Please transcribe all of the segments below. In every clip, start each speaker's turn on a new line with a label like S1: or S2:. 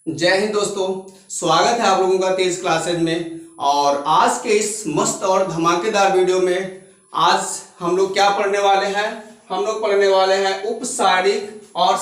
S1: जय हिंद दोस्तों, स्वागत है आप लोगों का तेज क्लासेज में। और आज के इस मस्त और धमाकेदार वीडियो में आज हम लोग क्या पढ़ने वाले हैं। हम लोग पढ़ने वाले हैं उपसारिक और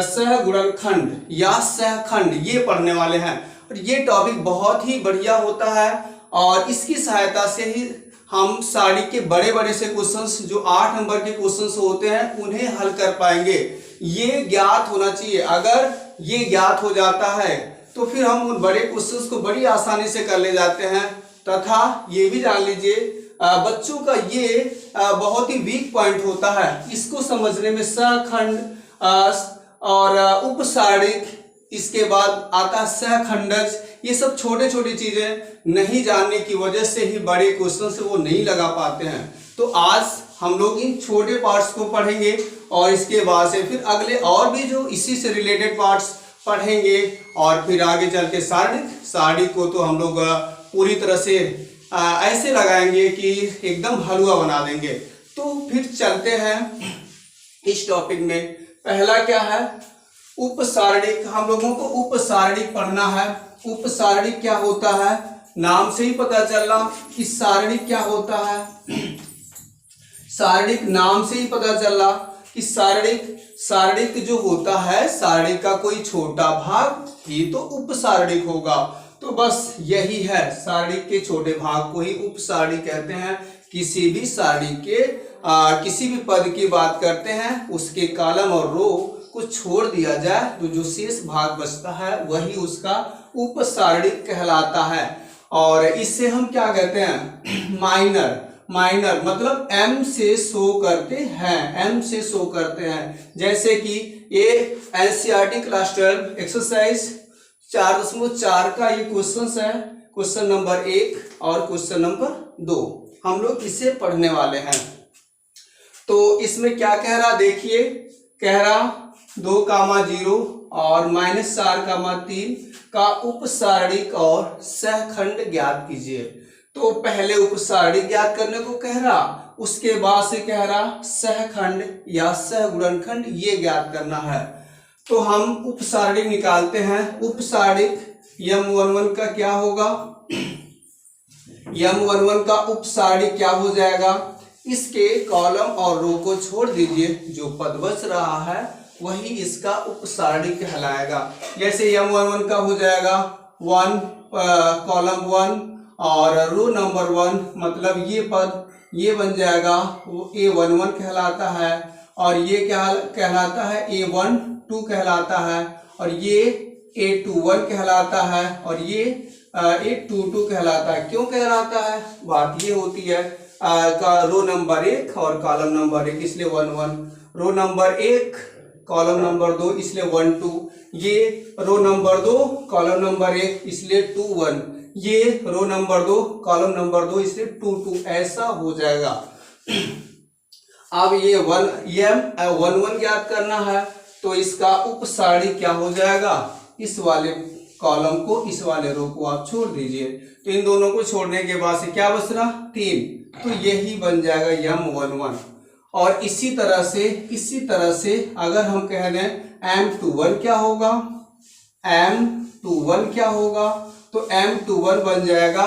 S1: सहगुणनखंड या सहखंड, ये पढ़ने वाले हैं। और ये टॉपिक बहुत ही बढ़िया होता है और इसकी सहायता से ही हम सारी के बड़े बड़े से क्वेश्चंस जो 8 नंबर के क्वेश्चंस होते हैं उन्हें हल कर पाएंगे। ये ज्ञात होना चाहिए। अगर ये ज्ञात हो जाता है तो फिर हम उन बड़े क्वेश्चंस को बड़ी आसानी से कर ले जाते हैं। तथा ये भी जान लीजिए बच्चों का ये बहुत ही वीक पॉइंट होता है। इसको समझने में सहखंड और उपसारिक, इसके बाद आता है सहखंडज, ये सब छोटे छोटी चीजें नहीं जानने की वजह से ही बड़े क्वेश्चन से वो नहीं लगा पाते हैं। तो आज हम लोग इन छोटे पार्ट्स को पढ़ेंगे और इसके बाद से फिर अगले और भी जो इसी से रिलेटेड पार्ट्स पढ़ेंगे और फिर आगे चल के सारिक को तो हम लोग पूरी तरह से ऐसे लगाएंगे कि एकदम हलवा बना देंगे। तो फिर चलते हैं इस टॉपिक में। पहला क्या है, उपसारणिक। हम लोगों को उपसारणिक पढ़ना है। उपसारणिक क्या होता है, नाम से ही पता चल रहा कि सारणिक क्या होता है। सारणिक नाम से ही पता चल रहा कि सारणिक जो होता है, सारणिक का कोई छोटा भाग ही तो उपसारणिक होगा। तो बस यही है, सारणिक के छोटे भाग को ही उपसारणिक कहते हैं। किसी भी सारणिक के किसी भी पद की बात करते हैं, उसके कॉलम और रो को छोड़ दिया जाए तो जो शेष भाग बचता है वही उसका उपसारणिक कहलाता है। और इससे हम क्या कहते हैं, माइनर मतलब m से शो करते हैं, m से शो करते हैं। जैसे कि ये एनसीईआरटी क्लास 12 एक्सरसाइज 4.4 का ये क्वेश्चन है, क्वेश्चन नंबर 1 और क्वेश्चन नंबर 2 हम लोग इसे पढ़ने वाले हैं। तो इसमें क्या कह रहा, देखिए कह रहा 2,0 और -4,3 का उपसारणिक और सहखंड ज्ञात कीजिए। तो पहले उपसारणिक ज्ञात करने को कह रहा, उसके बाद से कह रहा सहखंड या सहगुणनखंड ये ज्ञात करना है। तो हम उपसारणिक निकालते हैं। उपसारणिक M11 का क्या होगा, M11 का उपसारणिक क्या हो जाएगा, इसके कॉलम और रो को छोड़ दीजिए, जो पद बच रहा है वही इसका उपसारणिक कहलाएगा। जैसे M11 का हो जाएगा 1 कॉलम 1 और रो नंबर 1, मतलब ये पद ये बन जाएगा, वो A11 कहलाता है। और ये क्या कहलाता है, A12 कहलाता है। और ये A21 कहलाता है और ये A22 कहलाता है। क्यों कहलाता है, बात ये होती है का रो नंबर 1 और कॉलम नंबर 1 इसलिए 1 1, रो नंबर 1 कॉलम नंबर 2 इसलिए 1 2, ये रो नंबर 2 कॉलम नंबर 1 इसलिए 2 1, ये रो नंबर 2 कॉलम नंबर 2 इसलिए 2 2, ऐसा हो जाएगा। अब ये 1 ज्ञात करना है तो इसका उपसारणिक क्या हो जाएगा, इस वाले कॉलम को इस वाले रो को आप छोड़ दीजिए। तो इन दोनों को छोड़ने के बाद से क्या बच रहा, 3, तो यही बन जाएगा M11। और इसी तरह से अगर हम कह दें M21 क्या होगा, M21 क्या होगा, तो M21 बन जाएगा,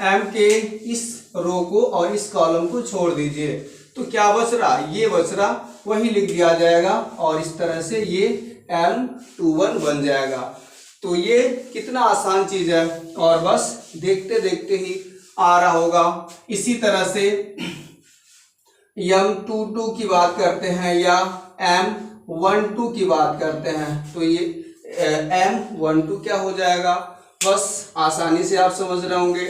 S1: M के इस रो को और इस कॉलम को छोड़ दीजिए तो क्या बच रहा, ये बच रहा, वही लिख दिया जाएगा और इस तरह से ये M21 बन जाएगा। तो ये कितना आसान चीज है और बस देखते देखते ही आ रहा होगा। इसी तरह से M22 की बात करते हैं या M12 की बात करते हैं तो ये M12 क्या हो जाएगा, बस आसानी से आप समझ रहे होंगे।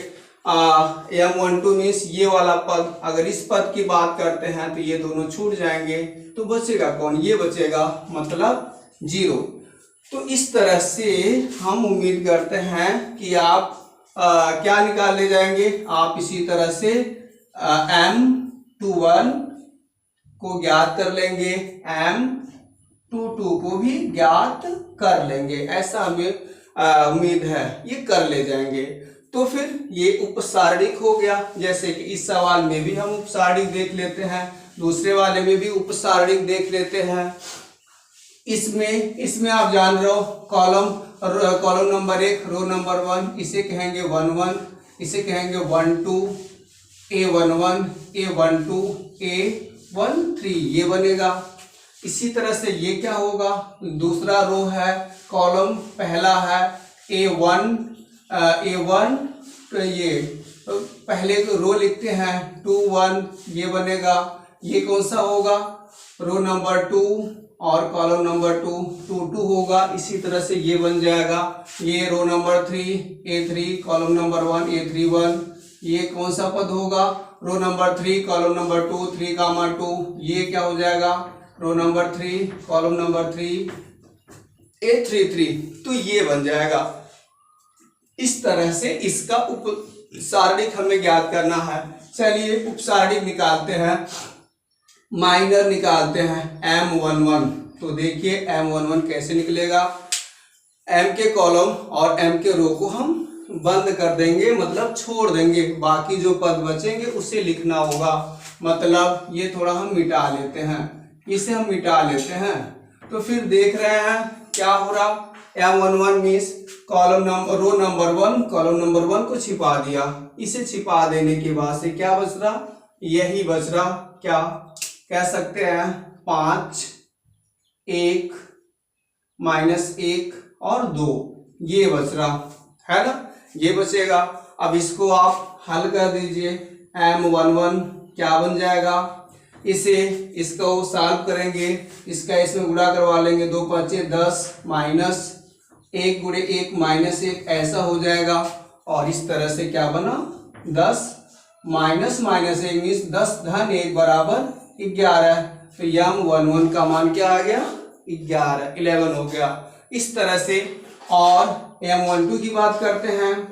S1: M12 मीन्स ये वाला पद, अगर इस पद की बात करते हैं तो ये दोनों छूट जाएंगे तो बचेगा कौन, ये बचेगा, मतलब 0। तो इस तरह से हम उम्मीद करते हैं कि आप क्या निकाल ले जाएंगे, आप इसी तरह से M21 को ज्ञात कर लेंगे, M22 को भी ज्ञात कर लेंगे, ऐसा हमें उम्मीद है ये कर ले जाएंगे। तो फिर ये उपसारणिक हो गया। जैसे कि इस सवाल में भी हम उपसारणिक देख लेते हैं, दूसरे वाले में भी उपसारणिक देख लेते हैं। इसमें आप जान रहे हो कॉलम नंबर 1 रो नंबर 1 इसे कहेंगे 1 1, इसे कहेंगे 1 2 A11 A12 A13 ये बनेगा। इसी तरह से ये क्या होगा, दूसरा रो है, कॉलम पहला है A1 तो ये पहले रो लिखते हैं 2 1 ये बनेगा। ये कौन सा होगा, रो नंबर 2 और कॉलम नंबर 2 2 2 होगा। इसी तरह से ये बन जाएगा, ये रो number 3 A3 column number 1 A31। ये कौन सा पद होगा, रो नंबर 3 कॉलम नंबर 2 3 2 ये क्या हो जाएगा, रो नंबर 3 कॉलम नंबर 3 A33 तो ये बन जाएगा। इस तरह से इसका उपसारणिक हमें ज्ञात करना है। चलिए उपसारणिक निकालते हैं, माइनर निकालते हैं M11। तो देखिए M11 कैसे निकलेगा, M के कॉलम और M के रो को हम बंद कर देंगे, मतलब छोड़ देंगे, बाकी जो पद बचेंगे उसे लिखना होगा। मतलब ये थोड़ा हम मिटा लेते हैं, इसे हम मिटा लेते हैं। तो फिर देख रहे हैं क्या हो रहा, M11 means column number row number 1 column number 1 को छिपा दिया। इसे छिपा देने के बाद से क्या बच रहा, यही बच रहा, क्या कह सकते हैं 5 1 -1 और 2 ये बच रहा है ना, ये बचेगा। अब इसको आप हल कर दीजिए, M11 क्या बन जाएगा, इसको सॉल्व करेंगे, इसका इसमें गुणा करवा लेंगे, 2 5 10 माइनस 1 गुणे 1 -1 ऐसा हो जाएगा। और इस तरह से क्या बना 10 माइनस माइनस 1 मीन्स 10 धन 1 बराबर 11। तो M11 का मान क्या आ गया 11 हो गया। इस तरह से और M12 की बात करते हैं,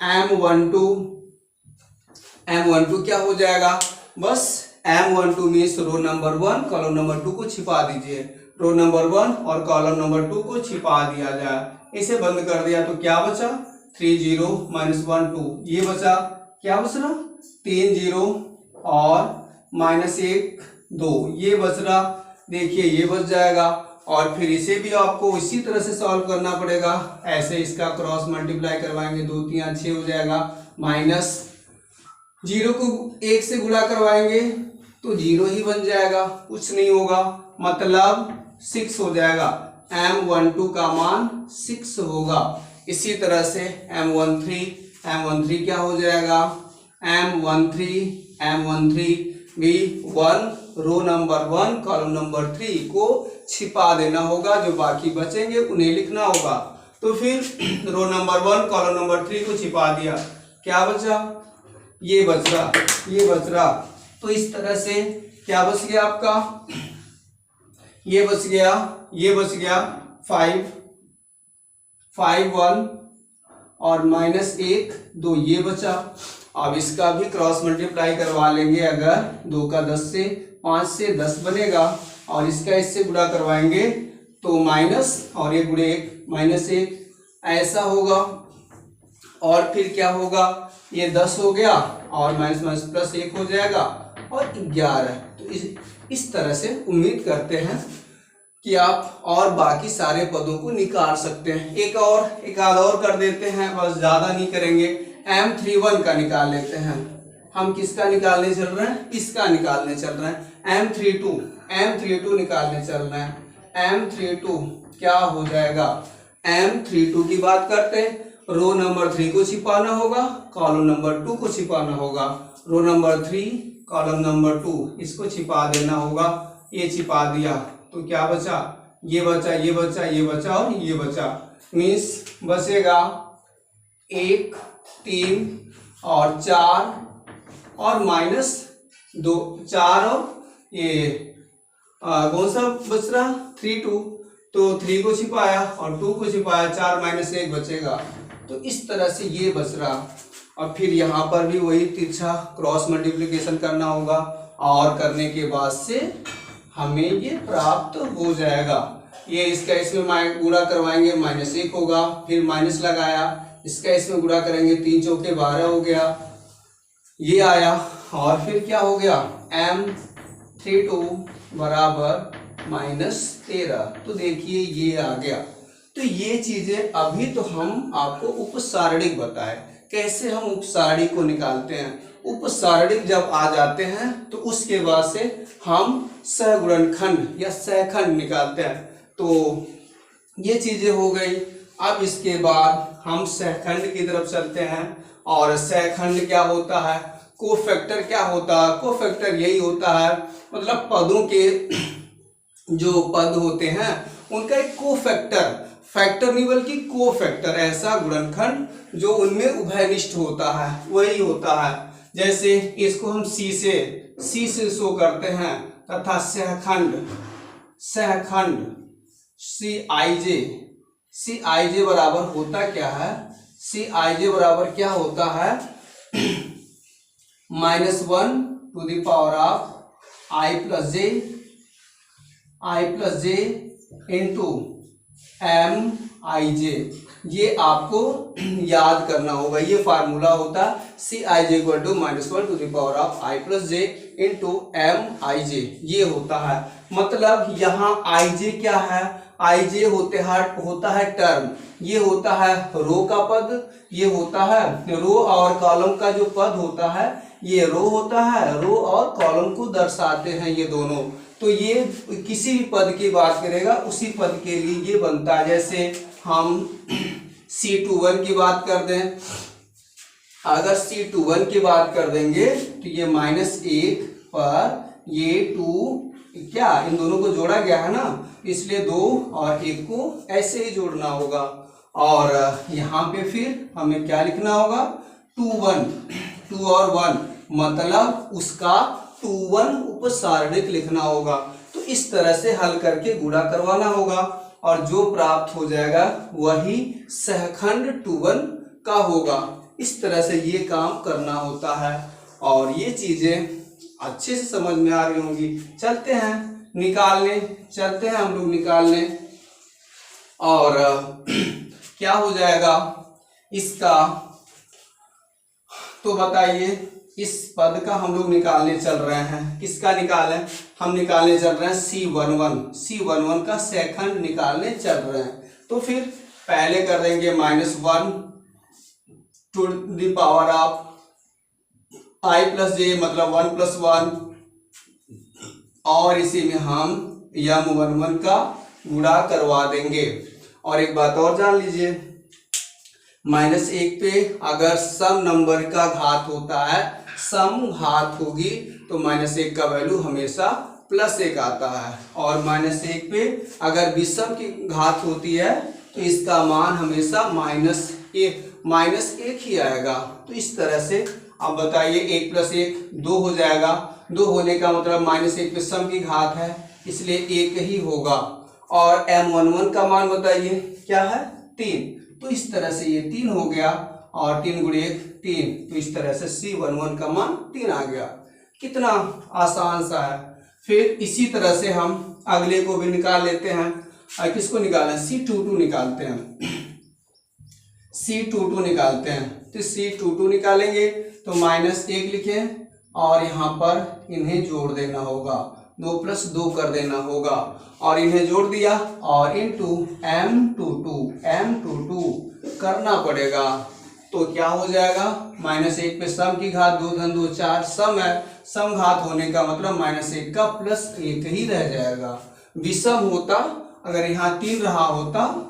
S1: M12 क्या हो जाएगा, बस M12 means row number 1 column number 2 को छिपा दीजिए, रो नंबर 1 और कॉलम नंबर 2 को छिपा दिया जाए। इसे बंद कर दिया तो क्या बचा 3 0 -1 2 ये बचा, क्या बच रहा 3 0 और -1 2 ये बच रहा। देखिए ये बच जाएगा। और फिर इसे भी आपको इसी तरह से सॉल्व करना पड़ेगा, ऐसे इसका क्रॉस मल्टीप्लाई करवाएंगे, 2 3 6 हो जाएगा, माइनस 0 को 1 से गुणा करवाएंगे तो 0 ही बन जाएगा, कुछ नहीं होगा, मतलब 6 हो जाएगा। M12 का मान 6 होगा। इसी तरह से M13 क्या हो जाएगा, M13 भी 1 रो नंबर 1 कॉलम नंबर 3 को छिपा देना होगा, जो बाकी बचेंगे उन्हें लिखना होगा। तो फिर रो नंबर 1 कॉलम नंबर 3 को छिपा दिया, क्या बचा, ये बच रहा। तो इस तरह से क्या बच गया आपका, ये बच गया 5 1 और -1 2 ये बचा। अब इसका भी क्रॉस मल्टीप्लाई करवा लेंगे, अगर 2 का 10 से 5 से 10 बनेगा और इसका इससे गुणा करवाएंगे तो माइनस और 1 गुणे 1 -1 ऐसा होगा। और फिर क्या होगा, ये 10 हो गया और माइनस प्लस 1 हो जाएगा और 11। तो इस तरह से उम्मीद करते हैं कि आप और बाकी सारे पदों को निकाल सकते हैं। एक आध और कर देते हैं, बस ज्यादा नहीं करेंगे। M31 का निकाल लेते हैं। हम किसका निकालने चल रहे हैं, इसका निकालने चल रहे हैं। M32 निकालने चल रहे हैं। M32 क्या हो जाएगा, M32 की बात करते हैं, रो नंबर 3 को छिपाना होगा, कॉलम नंबर 2 को छिपाना होगा। रो नंबर 3 कॉलम नंबर 2 इसको छिपा देना होगा, ये छिपा दिया तो क्या बचा, ये बचा और ये बचा। मीन्स बचेगा 1 3 और 4 और -2 4 और ये कौन सा बच रहा 3 2, तो 3 को छिपाया और 2 को छिपाया, 4 -1 बचेगा। तो इस तरह से ये बच रहा। और फिर यहाँ पर भी वही तिरछा क्रॉस मल्टीप्लिकेशन करना होगा और करने के बाद से हमें ये प्राप्त हो जाएगा। ये इसका इसमें गुणा करवाएंगे -1 होगा, फिर माइनस लगाया, इसका इसमें गुणा करेंगे 3 चौके 12 हो गया, ये आया। और फिर क्या हो गया, M32 बराबर -13। तो देखिए ये आ गया। तो ये चीजें अभी तो हम आपको उपसारणिक बताए, कैसे हम उपसारणिक को निकालते हैं। उपसारणिक जब आ जाते हैं तो उसके बाद से हम सहगुणनखंड या सहखंड निकालते हैं। तो ये चीजें हो गई। अब इसके बाद हम सहखंड की तरफ चलते हैं। और सहखंड क्या होता है, कोफैक्टर क्या होता है, कोफैक्टर यही होता है मतलब पदों के जो पद होते हैं उनका एक कोफैक्टर, फैक्टर नहीं बल्कि कोफैक्टर, ऐसा गुणनखंड जो उनमें उभयनिष्ठ होता है वही होता है। जैसे इसको हम सी से शो करते हैं, तथा सहखंड सी आई जे बराबर होता क्या है, सी आई जे बराबर क्या होता है -1 to the power of I plus J into M I J. ये आपको याद करना होगा, ये फार्मूला होता है C I J equal to -1 to the power of I plus J into M I J, ये होता है। मतलब यहाँ आई जे क्या है, आई जे होता है टर्म, ये होता है रो का पद, ये होता है रो और कॉलम का जो पद होता है ये रो होता है, रो और कॉलम को दर्शाते हैं ये दोनों। तो ये किसी भी पद की बात करेगा उसी पद के लिए ये बनता है। जैसे हम C21 की बात कर दें, अगर C21 की बात कर देंगे तो ये -1 पर ये 2 क्या इन दोनों को जोड़ा गया है ना, इसलिए 2 और 1 को ऐसे ही जोड़ना होगा। और यहाँ पे फिर हमें क्या लिखना होगा 2 और 1, मतलब उसका 2 उपसारणिक लिखना होगा। तो इस तरह से हल करके गुणा करवाना होगा और जो प्राप्त हो जाएगा वही सहखंड 2 का होगा। इस तरह से ये काम करना होता है और ये चीजें अच्छे से समझ में आ रही होंगी। चलते हैं निकालने, चलते हैं हम लोग निकालने। और क्या हो जाएगा इसका, तो बताइए इस पद का हम लोग निकालने चल रहे हैं। किसका निकालें, हम निकालने चल रहे हैं C11 का सहखंड निकालने चल रहे हैं। तो फिर पहले कर देंगे -1 to the power of I plus J, मतलब 1 + 1, और इसी में हम M11 का गुणा करवा देंगे। और एक बात और जान लीजिए, -1 पे अगर सम नंबर का घात होता है, सम घात होगी तो -1 का वैल्यू हमेशा +1 आता है। और -1 पे अगर विषम की घात होती है तो इसका मान हमेशा -1 ही आएगा। तो इस तरह से अब बताइए 1 + 1 2 हो जाएगा, 2 होने का मतलब -1 पे सम की घात है इसलिए 1 ही होगा। और M11 का मान बताइए क्या है 3, तो इस तरह से ये 3 हो गया और 3 × 1 3, तो इस तरह से C11 का मान 3 आ गया। कितना आसान सा है। फिर इसी तरह से हम अगले को भी निकाल लेते हैं। किसको निकालें, C22 निकालते हैं, C22 निकालते हैं। तो C22 निकालेंगे तो -1 लिखें और यहाँ पर इन्हें जोड़ देना होगा, 2 + 2 कर देना होगा और इन्हें जोड़ दिया और इनटू M22 करना पड़ेगा। तो क्या हो जाएगा, -1 पे सम की घात 2 × 2 4, सम है, सम घात होने का मतलब -1 का +1 ही रह जाएगा। विषम होता, अगर यहाँ 3 रहा होता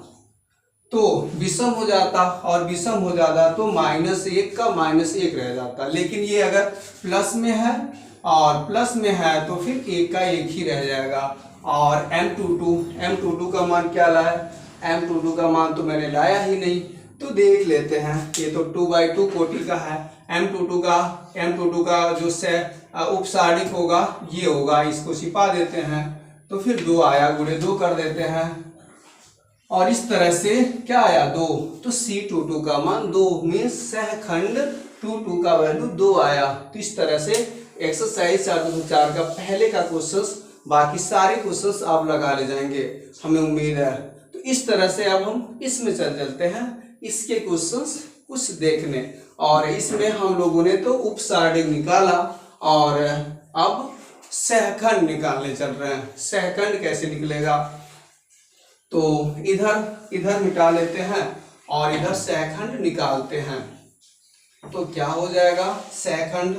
S1: तो विषम हो जाता और विषम हो जाता तो -1 का -1 रह जाता। लेकिन ये अगर प्लस में है और प्लस में है तो फिर 1 का 1 ही रह जाएगा। और M22 का मान क्या लाया, M22 का मान तो मैंने लाया ही नहीं, तो देख लेते हैं। ये तो 2/2 कोटि का है। M22 का जो उपसारणिक होगा ये होगा, इसको छिपा देते हैं तो फिर 2 आया, गुणे 2 कर देते हैं और इस तरह से क्या आया 2, तो C22 का मान 2 में सहखंड 22 का वैल्यू 2 आया। तो इस तरह से एक्सरसाइज 4.4 का पहले का क्वेश्चंस, बाकी सारे क्वेश्चंस आप लगा ले जाएंगे, हमें उम्मीद है। तो इस तरह से अब हम इसमें चलते हैं, इसके क्वेश्चंस कुछ देखने। और इसमें हम लोगों ने तो उपसारणिक निकाला और अब सहखंड निकालने चल रहे हैं। सहखंड कैसे निकलेगा, तो इधर इधर मिटा लेते हैं और इधर सहखंड निकालते हैं। तो क्या हो जाएगा, सहखंड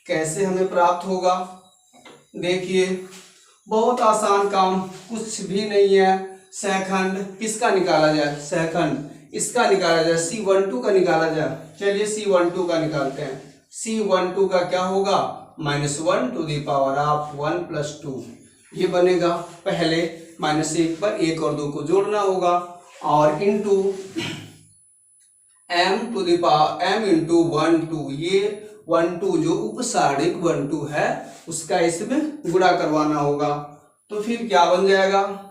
S1: कैसे हमें प्राप्त होगा। देखिए बहुत आसान काम, कुछ भी नहीं है। सहखंड किसका निकाला जाए, सहखंड इसका निकाला जाए, C12 का निकाला जाए। चलिए C12 का निकालते हैं। C12 का क्या होगा, -1 टू द पावर ऑफ 1 + 2 ये बनेगा। पहले -1 पर 1 और 2 को जोड़ना होगा और into m to the power m into 1 2, ये 1 2 जो उपसारिक 1 2 है उसका इसमें गुणा करवाना होगा। तो फिर क्या बन जाएगा,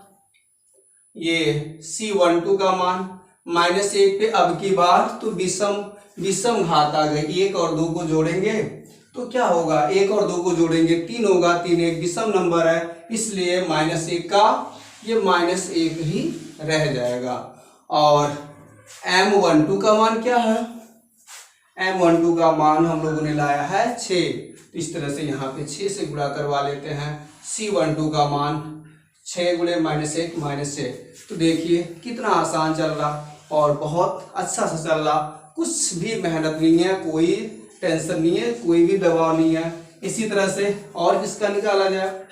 S1: ये C12 का मान -1 पे अब की बार तो विषम घात आ गई। 1 और 2 को जोड़ेंगे तो क्या होगा, 1 और 2 को जोड़ेंगे 3 होगा, 3 एक विषम नंबर है, इसलिए -1 का ये -1 ही रह जाएगा। और M12 का मान क्या है, M12 का मान हम लोगों ने लाया है 6। तो इस तरह से यहाँ पे 6 से गुणा करवा लेते हैं। C12 का मान 6 गुणे -1 -6। तो देखिए कितना आसान चल रहा और बहुत अच्छा से चल रहा, कुछ भी मेहनत नहीं है, कोई टेंशन नहीं है, कोई भी दबाव नहीं है। इसी तरह से और किसका निकाला जाए,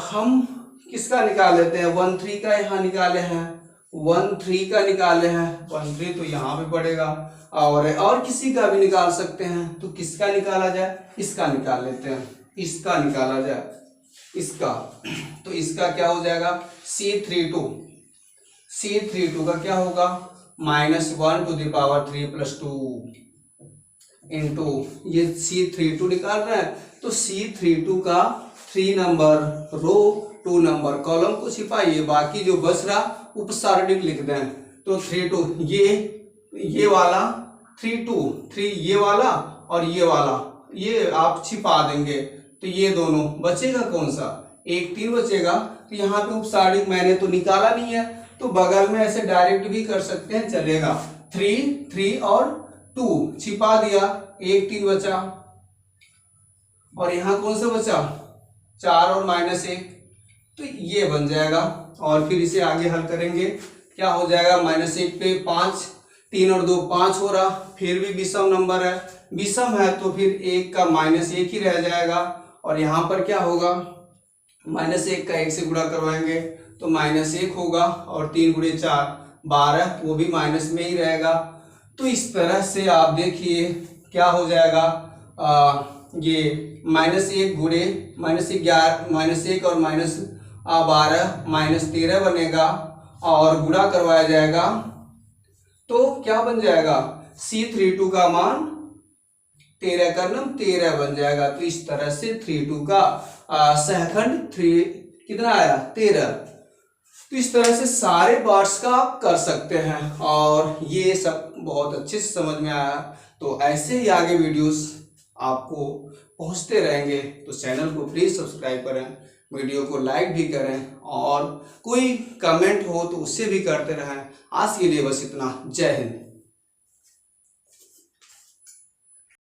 S1: हम किसका निकाल लेते हैं, 1 3 का यहाँ निकाले हैं, 1 3 का निकाले हैं, 1 3 तो यहाँ पे पड़ेगा और किसी का भी निकाल सकते हैं। तो किसका निकाला जाए, इसका निकाल लेते हैं, इसका निकाला जाए, इसका। तो इसका क्या हो जाएगा, C32 का क्या होगा, -1 टू द पावर 3 + 2 इंटू ये C32 निकाल रहे हैं। तो C32 का 3 नंबर रो 2 नंबर कॉलम को छिपाइए, बाकी जो बच रहा उपसारणिक लिख दें। तो 32 ये वाला 32 3 ये वाला और ये वाला ये आप छिपा देंगे। तो ये दोनों बचेगा कौन सा, 1 3 बचेगा। तो यहाँ पे उपसारणिक मैंने तो निकाला नहीं है, तो बगल में ऐसे डायरेक्ट भी कर सकते हैं, चलेगा। 3 3 और 2 छिपा दिया, 1 3 बचा और यहाँ कौन सा बचा, 4 और -1। तो ये बन जाएगा और फिर इसे आगे हल करेंगे, क्या हो जाएगा, -1 पे 5, 3 और 2 5 हो रहा, फिर भी विषम नंबर है, विषम है तो फिर 1 का -1 ही रह जाएगा। और यहाँ पर क्या होगा, -1 का 1 से गुणा करवाएंगे तो -1 होगा और 3 गुणे 4 12, वो भी माइनस में ही रहेगा। तो इस तरह से आप देखिए क्या हो जाएगा, ये -1 गुणे -1 और -12 -13 बनेगा और गुणा करवाया जाएगा तो क्या बन जाएगा, C32 का मान 13 का 13 बन जाएगा। तो इस तरह से 32 का सहखंड 3 कितना आया, 13। तो इस तरह से सारे पार्ट्स का आप कर सकते हैं और ये सब बहुत अच्छे से समझ में आया। तो ऐसे ही आगे वीडियोस आपको पहुंचते रहेंगे, तो चैनल को प्लीज सब्सक्राइब करें, वीडियो को लाइक भी करें और कोई कमेंट हो तो उससे भी करते रहें। आज के लिए बस इतना, जय हिंद।